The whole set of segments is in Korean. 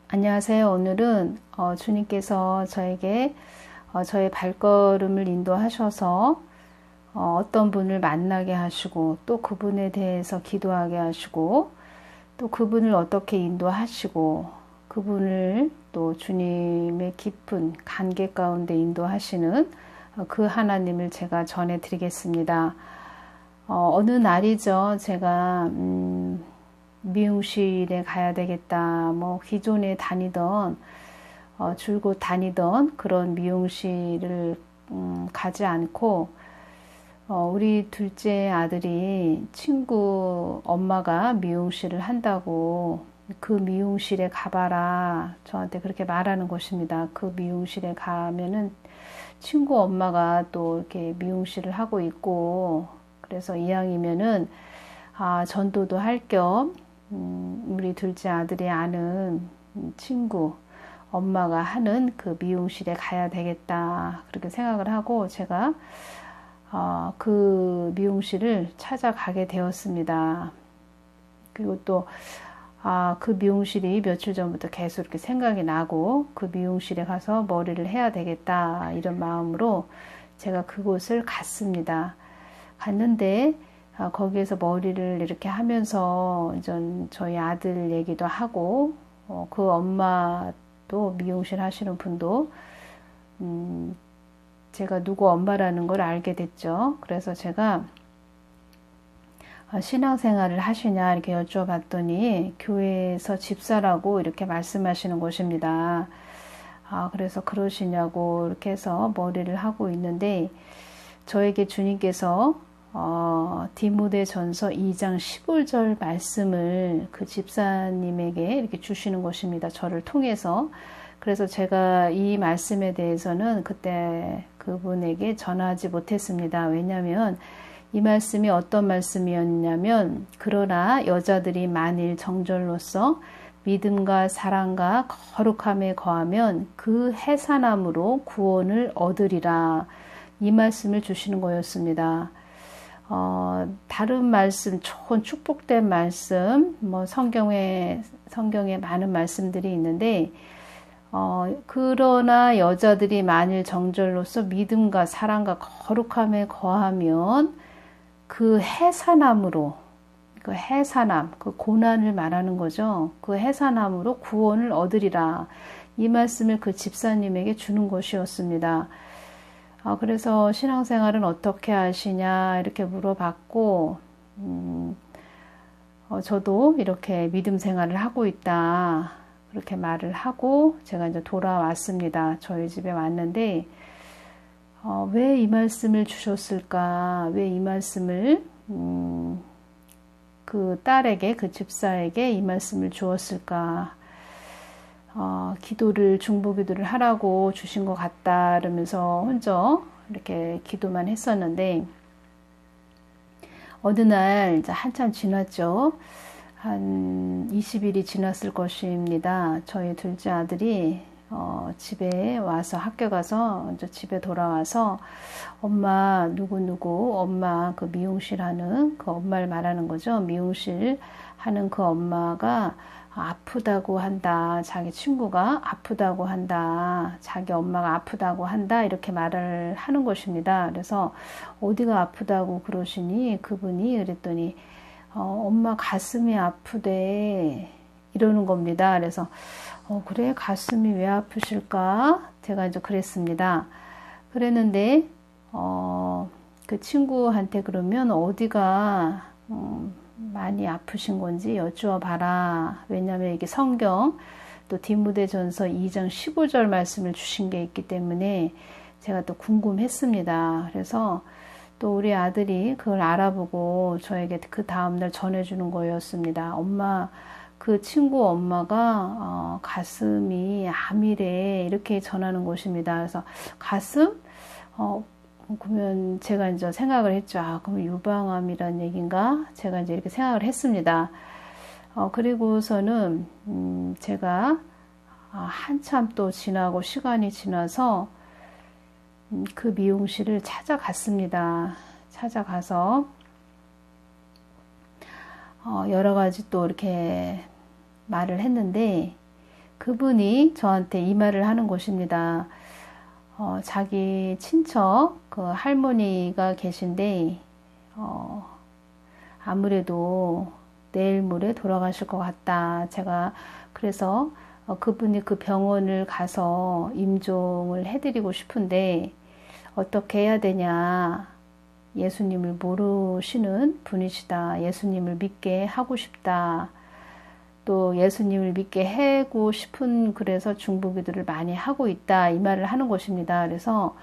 안녕하세요. 오늘은 주님께서 저에게 저의 발걸음을 인도하셔서 어떤 분을 만나게 하시고 또 그분에 대해서 기도하게 하시고 또 그분을 어떻게 인도하시고 그분을 또 주님의 깊은 관계 가운데 인도하시는 그 하나님을 제가 전해드리겠습니다. 어느 날이죠. 제가 미용실에 가야 되겠다. 뭐 기존에 다니던 줄곧 다니던 그런 미용실을 가지 않고 우리 둘째 아들이 친구 엄마가 미용실을 한다고 그 미용실에 가봐라. 저한테 그렇게 말하는 것입니다. 그 미용실에 가면은 친구 엄마가 또 이렇게 미용실을 하고 있고 그래서 이왕이면은 전도도 할겸 우리 둘째 아들이 아는 친구 엄마가 하는 그 미용실에 가야 되겠다 그렇게 생각을 하고 제가 그 미용실을 찾아가게 되었습니다. 그리고 또 그 미용실이 며칠 전부터 계속 이렇게 생각이 나고 그 미용실에 가서 머리를 해야 되겠다 이런 마음으로 제가 그곳을 갔습니다. 갔는데 거기에서 머리를 이렇게 하면서 저희 아들 얘기도 하고 그 엄마도 미용실 하시는 분도 제가 누구 엄마라는 걸 알게 됐죠. 그래서 제가 신앙생활을 하시냐 이렇게 여쭤봤더니 교회에서 집사라고 이렇게 말씀하시는 것입니다. 그래서 그러시냐고 이렇게 해서 머리를 하고 있는데 저에게 주님께서 디모데전서 2장 15절 말씀을 그 집사님에게 이렇게 주시는 것입니다. 저를 통해서. 그래서 제가 이 말씀에 대해서는 그때 그분에게 전하지 못했습니다. 왜냐하면 이 말씀이 어떤 말씀이었냐면 그러나 여자들이 만일 정절로서 믿음과 사랑과 거룩함에 거하면 그 해산함으로 구원을 얻으리라. 이 말씀을 주시는 거였습니다. 다른 말씀, 좋은 축복된 말씀, 뭐 성경에 많은 말씀들이 있는데, 그러나 여자들이 만일 정절로서 믿음과 사랑과 거룩함에 거하면 그 해산함으로, 그 해산함, 그 고난을 말하는 거죠. 그 해산함으로 구원을 얻으리라. 이 말씀을 그 집사님에게 주는 것이었습니다. 그래서 신앙생활은 어떻게 하시냐 이렇게 물어봤고 저도 이렇게 믿음 생활을 하고 있다 그렇게 말을 하고 제가 이제 돌아왔습니다. 저희 집에 왔는데 왜 이 말씀을 주셨을까? 왜 이 말씀을 그 딸에게 그 집사에게 이 말씀을 주었을까? 중보기도를 하라고 주신 것 같다, 이러면서 혼자 이렇게 기도만 했었는데, 어느 날, 이제 한참 지났죠. 한 20일이 지났을 것입니다. 저희 둘째 아들이, 집에 와서 학교 가서, 이제 집에 돌아와서, 엄마, 누구누구, 엄마 그 미용실 하는 그 엄마를 말하는 거죠. 미용실 하는 그 엄마가 아프다고 한다. 자기 친구가 아프다고 한다. 자기 엄마가 아프다고 한다. 이렇게 말을 하는 것입니다. 그래서 어디가 아프다고 그러시니 그분이 그랬더니 엄마 가슴이 아프대. 이러는 겁니다. 그래서 그래 가슴이 왜 아프실까? 제가 이제 그랬습니다. 그랬는데 그 친구한테 그러면 어디가 많이 아프신 건지 여쭈어봐라. 왜냐하면 이게 성경 또 디모데전서 2장 15절 말씀을 주신 게 있기 때문에 제가 또 궁금했습니다. 그래서 또 우리 아들이 그걸 알아보고 저에게 그 다음날 전해주는 거였습니다. 엄마, 그 친구 엄마가 가슴이 암이래 이렇게 전하는 것입니다. 그래서 가슴? 그러면 제가 이제 생각을 했죠. 그럼 유방암이란 얘기인가? 제가 이제 이렇게 생각을 했습니다. 그리고서는, 제가, 한참 또 지나고 시간이 지나서, 그 미용실을 찾아갔습니다. 찾아가서, 여러 가지 또 이렇게 말을 했는데, 그분이 저한테 이 말을 하는 것입니다. 자기 친척 그 할머니가 계신데 아무래도 내일 모레 돌아가실 것 같다. 제가 그래서 그분이 그 병원을 가서 임종을 해드리고 싶은데 어떻게 해야 되냐. 예수님을 모르시는 분이시다. 예수님을 믿게 하고 싶다. 또 예수님을 믿게 하고 싶은 그래서 중보기도를 많이 하고 있다. 이 말을 하는 것입니다. 그래서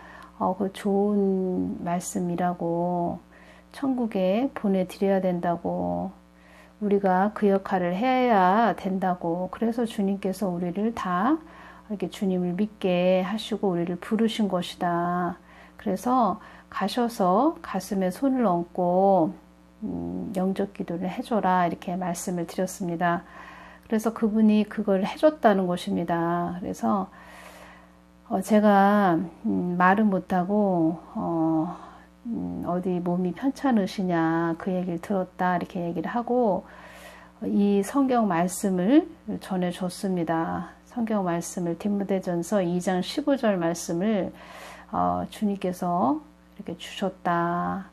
그 좋은 말씀이라고 천국에 보내드려야 된다고 우리가 그 역할을 해야 된다고 그래서 주님께서 우리를 다 이렇게 주님을 믿게 하시고 우리를 부르신 것이다. 그래서 가셔서 가슴에 손을 얹고 영접 기도를 해줘라 이렇게 말씀을 드렸습니다. 그래서 그분이 그걸 해줬다는 것입니다. 그래서 제가 말은 못하고 어디 몸이 편찮으시냐 그 얘기를 들었다 이렇게 얘기를 하고 이 성경 말씀을 전해줬습니다. 성경 말씀을 디모데전서 2장 15절 말씀을 주님께서 이렇게 주셨다.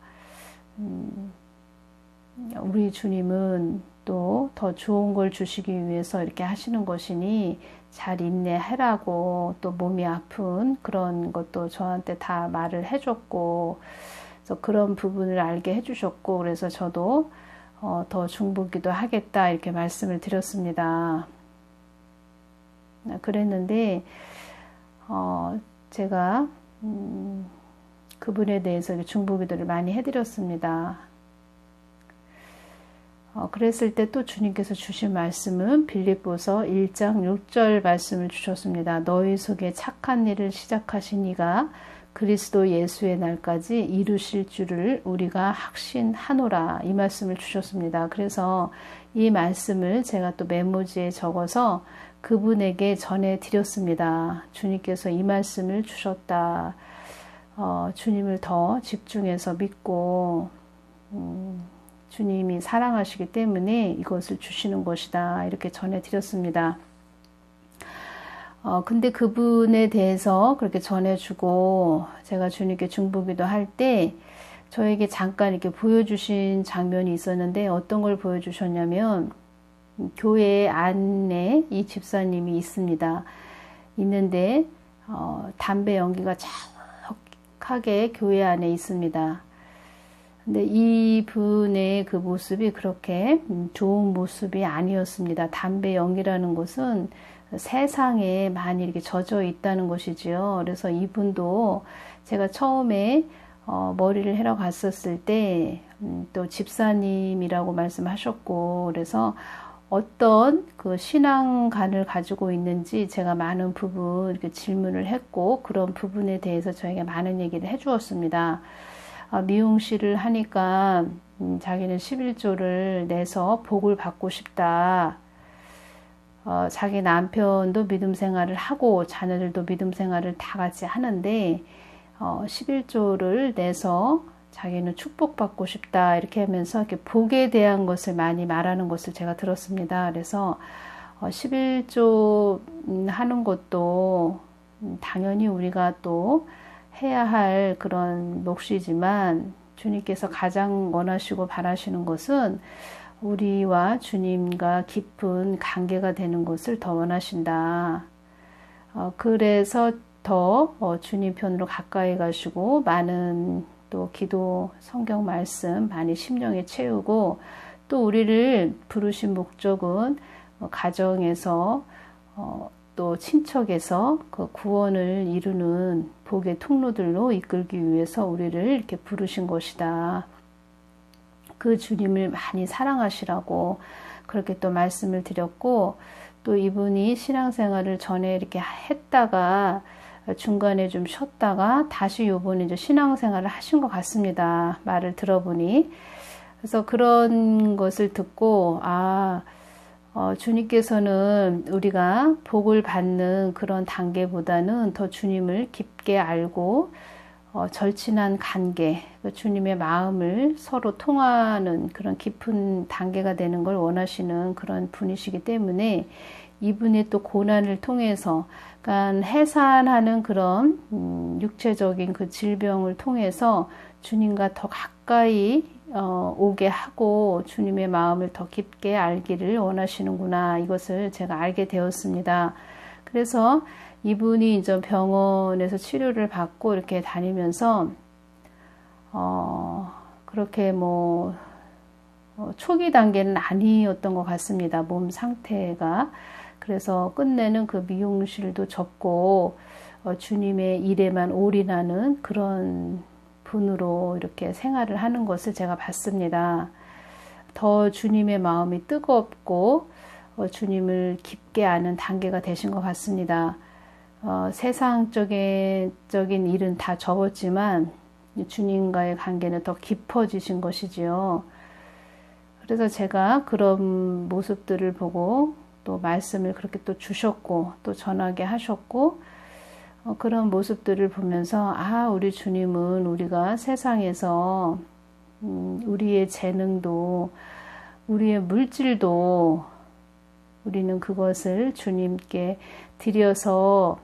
우리 주님은 또 더 좋은 걸 주시기 위해서 이렇게 하시는 것이니 잘 인내하라고 또 몸이 아픈 그런 것도 저한테 다 말을 해줬고 그래서 그런 부분을 알게 해주셨고 그래서 저도 더 중보기도 하겠다 이렇게 말씀을 드렸습니다. 그랬는데 제가 그분에 대해서 중보기도를 많이 해드렸습니다. 그랬을 때 또 주님께서 주신 말씀은 빌립보서 1장 6절 말씀을 주셨습니다. 너희 속에 착한 일을 시작하신 이가 그리스도 예수의 날까지 이루실 줄을 우리가 확신하노라 이 말씀을 주셨습니다. 그래서 이 말씀을 제가 또 메모지에 적어서 그분에게 전해드렸습니다. 주님께서 이 말씀을 주셨다. 주님을 더 집중해서 믿고 주님이 사랑하시기 때문에 이것을 주시는 것이다. 이렇게 전해드렸습니다. 근데 그분에 대해서 그렇게 전해주고 제가 주님께 중보기도 할 때 저에게 잠깐 이렇게 보여주신 장면이 있었는데 어떤 걸 보여주셨냐면 교회 안에 이 집사님이 있습니다. 있는데 담배 연기가 자욱하게 교회 안에 있습니다. 근데 이분의 그 모습이 그렇게 좋은 모습이 아니었습니다. 담배 연기라는 것은 세상에 많이 이렇게 젖어 있다는 것이지요. 그래서 이분도 제가 처음에 머리를 해러 갔었을 때 또 집사님이라고 말씀하셨고 그래서 어떤 그 신앙관을 가지고 있는지 제가 많은 부분 이렇게 질문을 했고 그런 부분에 대해서 저에게 많은 얘기를 해주었습니다. 미용실을 하니까 자기는 11조를 내서 복을 받고 싶다. 자기 남편도 믿음 생활을 하고 자녀들도 믿음 생활을 다 같이 하는데 11조를 내서 자기는 축복받고 싶다 이렇게 하면서 이렇게 복에 대한 것을 많이 말하는 것을 제가 들었습니다. 그래서 11조 하는 것도 당연히 우리가 또 해야 할 그런 몫이지만 주님께서 가장 원하시고 바라시는 것은 우리와 주님과 깊은 관계가 되는 것을 더 원하신다. 그래서 더 주님 편으로 가까이 가시고 많은 또 기도 성경 말씀 많이 심령에 채우고 또 우리를 부르신 목적은 가정에서 또 친척에서 그 구원을 이루는 복의 통로들로 이끌기 위해서 우리를 이렇게 부르신 것이다. 그 주님을 많이 사랑하시라고 그렇게 또 말씀을 드렸고 또 이분이 신앙생활을 전에 이렇게 했다가 중간에 좀 쉬었다가 다시 요번에 이제 신앙생활을 하신 것 같습니다. 말을 들어보니. 그래서 그런 것을 듣고 주님께서는 우리가 복을 받는 그런 단계보다는 더 주님을 깊게 알고 절친한 관계, 주님의 마음을 서로 통하는 그런 깊은 단계가 되는 걸 원하시는 그런 분이시기 때문에 이분이 또 고난을 통해서, 그러니까 해산하는 그런 육체적인 그 질병을 통해서 주님과 더 가까이 오게 하고 주님의 마음을 더 깊게 알기를 원하시는구나, 이것을 제가 알게 되었습니다. 그래서 이분이 이제 병원에서 치료를 받고 이렇게 다니면서 그렇게 초기 단계는 아니었던 것 같습니다. 몸 상태가. 그래서 끝내는 그 미용실도 접고 주님의 일에만 올인하는 그런 분으로 이렇게 생활을 하는 것을 제가 봤습니다. 더 주님의 마음이 뜨겁고 주님을 깊게 아는 단계가 되신 것 같습니다. 세상적인 일은 다 접었지만 주님과의 관계는 더 깊어지신 것이지요. 그래서 제가 그런 모습들을 보고 또 말씀을 그렇게 또 주셨고 또 전하게 하셨고 그런 모습들을 보면서 우리 주님은 우리가 세상에서 우리의 재능도 우리의 물질도 우리는 그것을 주님께 드려서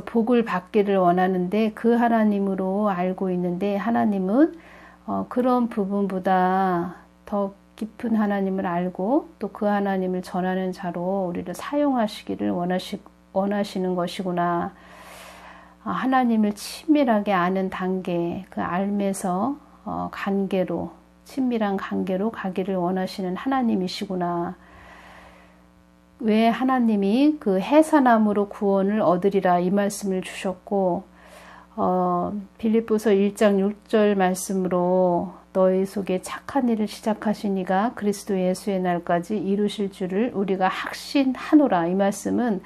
복을 받기를 원하는데 그 하나님으로 알고 있는데 하나님은 그런 부분보다 더 깊은 하나님을 알고 또 그 하나님을 전하는 자로 우리를 사용하시기를 원하시는 것이구나. 하나님을 친밀하게 아는 단계, 그 알면서 관계로, 친밀한 관계로 가기를 원하시는 하나님이시구나. 왜 하나님이 그 해산함으로 구원을 얻으리라 이 말씀을 주셨고 빌립보서 1장 6절 말씀으로 너희 속에 착한 일을 시작하신 이가 그리스도 예수의 날까지 이루실 줄을 우리가 확신하노라. 이 말씀은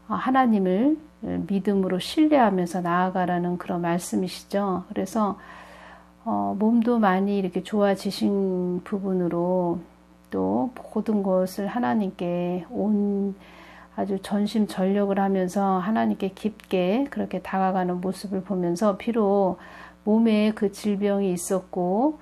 하나님을 믿음으로 신뢰하면서 나아가라는 그런 말씀이시죠. 그래서 몸도 많이 이렇게 좋아지신 부분으로 또 모든 것을 하나님께 아주 전심전력을 하면서 하나님께 깊게 그렇게 다가가는 모습을 보면서 비록 몸에 그 질병이 있었고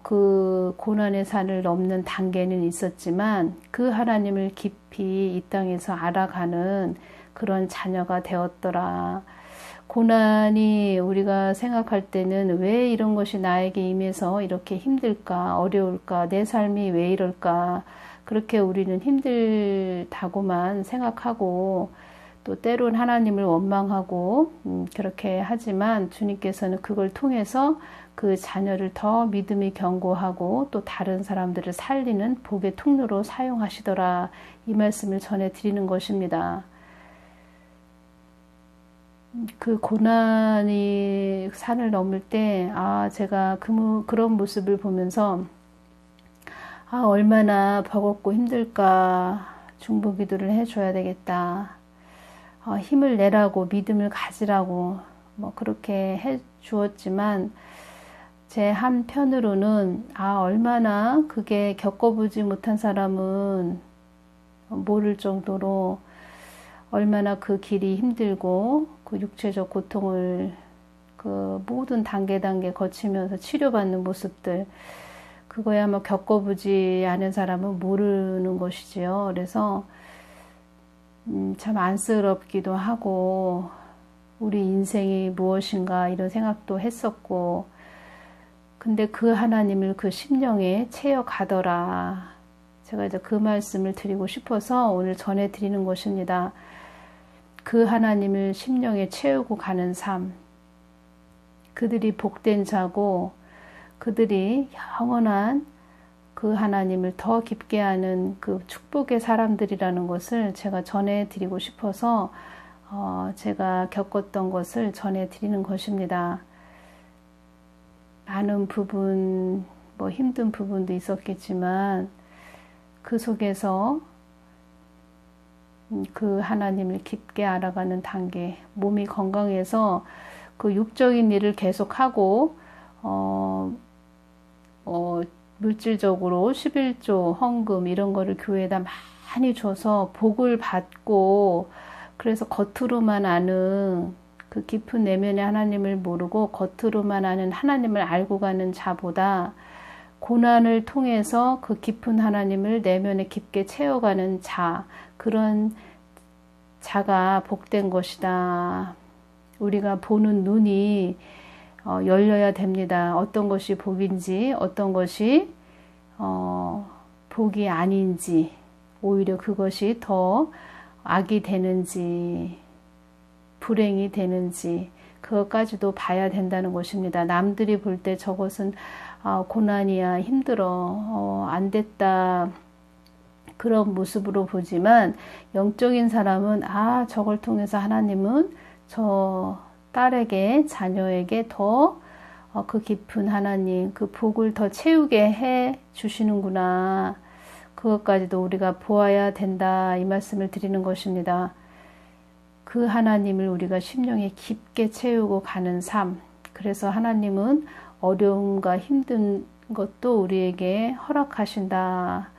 그 고난의 산을 넘는 단계는 있었지만 그 하나님을 깊이 이 땅에서 알아가는 그런 자녀가 되었더라. 고난이 우리가 생각할 때는 왜 이런 것이 나에게 임해서 이렇게 힘들까, 어려울까, 내 삶이 왜 이럴까, 그렇게 우리는 힘들다고만 생각하고 또 때론 하나님을 원망하고 그렇게 하지만 주님께서는 그걸 통해서 그 자녀를 더 믿음이 견고하고 또 다른 사람들을 살리는 복의 통로로 사용하시더라. 이 말씀을 전해드리는 것입니다. 그 고난이 산을 넘을 때 제가 그런 모습을 보면서 얼마나 버겁고 힘들까, 중보기도를 해줘야 되겠다, 힘을 내라고 믿음을 가지라고 그렇게 해주었지만 제 한편으로는 얼마나 그게 겪어보지 못한 사람은 모를 정도로 얼마나 그 길이 힘들고 그 육체적 고통을 그 모든 단계 거치면서 치료받는 모습들, 그거야 겪어보지 않은 사람은 모르는 것이지요. 그래서 참 안쓰럽기도 하고 우리 인생이 무엇인가 이런 생각도 했었고, 근데 그 하나님을 그 심령에 채워 가더라. 제가 이제 그 말씀을 드리고 싶어서 오늘 전해드리는 것입니다. 그 하나님을 심령에 채우고 가는 삶, 그들이 복된 자고 그들이 영원한 그 하나님을 더 깊게 아는 그 축복의 사람들이라는 것을 제가 전해드리고 싶어서 제가 겪었던 것을 전해드리는 것입니다. 많은 부분, 힘든 부분도 있었겠지만 그 속에서 그 하나님을 깊게 알아가는 단계, 몸이 건강해서 그 육적인 일을 계속하고 물질적으로 11조, 헌금 이런 거를 교회에다 많이 줘서 복을 받고 그래서 겉으로만 아는 그 그 깊은 내면의 하나님을 모르고 겉으로만 아는 하나님을 알고 가는 자보다 고난을 통해서 그 깊은 하나님을 내면에 깊게 채워가는 자, 그런 자가 복된 것이다. 우리가 보는 눈이 열려야 됩니다. 어떤 것이 복인지, 어떤 것이 복이 아닌지, 오히려 그것이 더 악이 되는지, 불행이 되는지, 그것까지도 봐야 된다는 것입니다. 남들이 볼 때 저것은 고난이야, 힘들어, 안 됐다, 그런 모습으로 보지만 영적인 사람은 저걸 통해서 하나님은 저 딸에게, 자녀에게 더 그 깊은 하나님, 그 복을 더 채우게 해 주시는구나. 그것까지도 우리가 보아야 된다, 이 말씀을 드리는 것입니다. 그 하나님을 우리가 심령에 깊게 채우고 가는 삶. 그래서 하나님은 어려움과 힘든 것도 우리에게 허락하신다.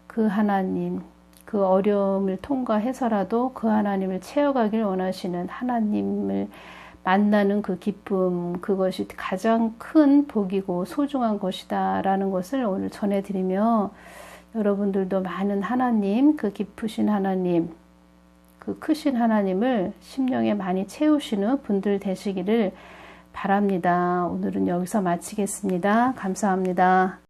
그 하나님, 그 어려움을 통과해서라도 그 하나님을 채워가길 원하시는 하나님을 만나는 그 기쁨, 그것이 가장 큰 복이고 소중한 것이다 라는 것을 오늘 전해드리며, 여러분들도 많은 하나님, 그 깊으신 하나님, 그 크신 하나님을 심령에 많이 채우시는 분들 되시기를 바랍니다. 오늘은 여기서 마치겠습니다. 감사합니다.